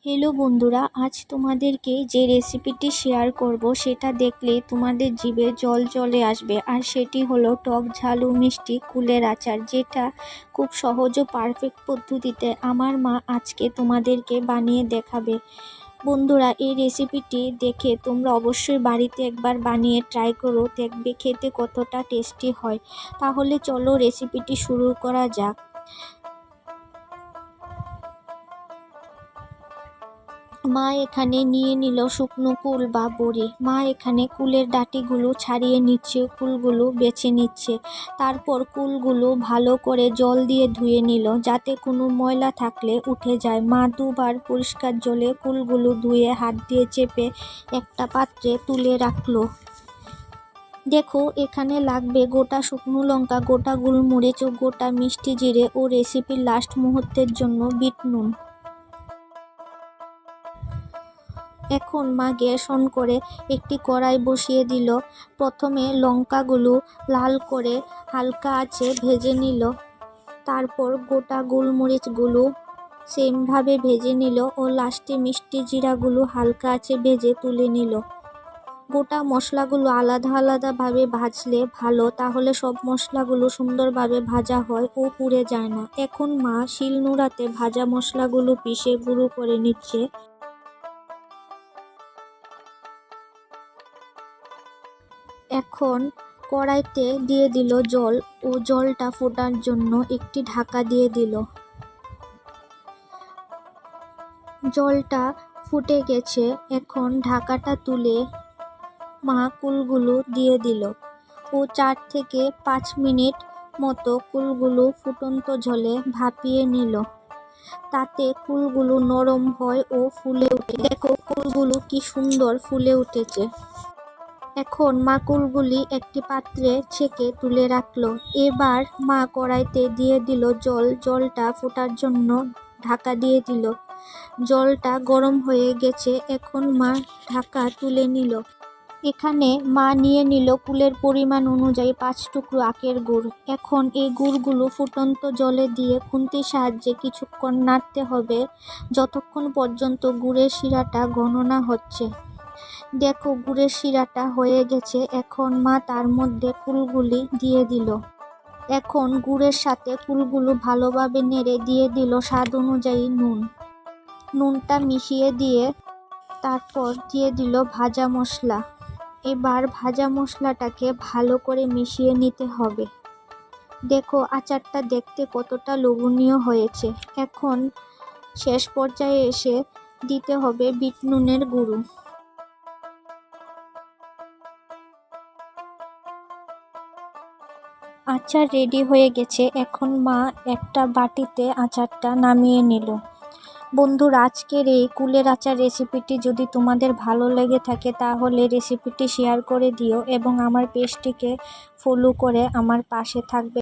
Hello বন্ধুরা, আজ তোমাদেরকে যে রেসিপিটি শেয়ার করব সেটা দেখলে তোমাদের জিভে জল চলে আসবে। আর সেটি হলো টক ঝালু মিষ্টি কুলের আচার, যেটা খুব সহজ ও পারফেক্ট পদ্ধতিতে আমার মা আজকে তোমাদেরকে বানিয়ে দেখাবে। বন্ধুরা, এই রেসিপিটি দেখে তোমরা অবশ্যই বাড়িতে একবার বানিয়ে ট্রাই করো, দেখবে খেতে কতটা টেস্টি হয়। তাহলে চলো রেসিপিটি শুরু করা যাক। মা এখানে নিয়ে নিল শুকনো কুল বা বড়ি। মা এখানে কুলের ডাঁটিগুলো ছাড়িয়ে নিচ্ছে, কুলগুলো বেছে নিচ্ছে। তারপর কুলগুলো ভালো করে জল দিয়ে ধুয়ে নিল, যাতে কোনো ময়লা থাকলে উঠে যায়। মা দুবার পরিষ্কার জলে কুলগুলো ধুয়ে হাত দিয়ে চেপে একটা পাত্রে তুলে রাখলো। দেখো, এখানে লাগবে গোটা শুকনো লঙ্কা, গোটা গোলমরিচ ও গোটা মিষ্টি জিরে ও রেসিপির লাস্ট মুহূর্তের জন্য বিট নুন। এখন মা গ্যাস অন করে একটি কড়াই বসিয়ে দিল। প্রথমে লঙ্কাগুলো লাল করে হালকা আঁচে ভেজে নিল, তারপর গোটা গোলমরিচগুলো সেমভাবে ভেজে নিল ও লাস্টে মিষ্টি জিরাগুলো হালকা আঁচে ভেজে তুলে নিল। গোটা মশলাগুলো আলাদা আলাদাভাবে ভাজলে ভালো, তাহলে সব মশলাগুলো সুন্দরভাবে ভাজা হয় ও পুড়ে যায় না। এখন মা শিলনোড়াতে ভাজা মশলাগুলো পিষে গুঁড়ো করে নিচ্ছে। এখন কড়াইতে দিয়ে দিল জল ও জলটা ফোটার জন্য একটি ঢাকা দিয়ে দিল। জলটা ফুটে গেছে, এখন ঢাকাটা তুলে মা কুলগুলো দিয়ে দিল ও 4 থেকে 5 মিনিট মতো কুলগুলো ফুটন্ত জলে ভাপিয়ে নিল। তাতে কুলগুলো নরম হয় ও ফুলে ওঠে। দেখো, কুলগুলো কি সুন্দর ফুলে উঠেছে। এখন মা কুলগুলি একটি পাত্রে ছেঁকে তুলে রাখলো। এবার মা কড়াইতে দিয়ে দিল জল, জলটা ফোটার জন্য ঢাকা দিয়ে দিল। জলটা গরম হয়ে গেছে, এখন মা ঢাকা তুলে নিল। এখানে মা নিয়ে নিল কুলের পরিমাণ অনুযায়ী 5 টুকরো আখের গুড়। এখন এই গুড়গুলো ফুটন্ত জলে দিয়ে খুন্তির সাহায্যে কিছুক্ষণ নাড়তে হবে, যতক্ষণ পর্যন্ত গুড়ের শিরাটা ঘন না হচ্ছে। দেখো, গুড়ের শিরাটা হয়ে গেছে। এখন মা তার মধ্যে কুলগুলি দিয়ে দিল। এখন গুড়ের সাথে কুলগুলো ভালোভাবে নেড়ে দিয়ে দিল স্বাদ অনুযায়ী নুন। নুনটা মিশিয়ে দিয়ে তারপর দিয়ে দিল ভাজা মশলা। এবার ভাজা মশলাটাকে ভালো করে মিশিয়ে নিতে হবে। দেখো, আচারটা দেখতে কতটা লোভনীয় হয়েছে। এখন শেষ পর্যায়ে এসে দিতে হবে বিট নুনের গুঁড়ো। আচার রেডি হয়ে গেছে। এখন মা একটা বাটিতে আচারটা নামিয়ে নিল। বন্ধুরা, আজকের এই কুলের আচার রেসিপিটি যদি তোমাদের ভালো লেগে থাকে তাহলে রেসিপিটি শেয়ার করে দিও এবং আমার পেজটিকে ফলো করে আমার পাশে থাকবে।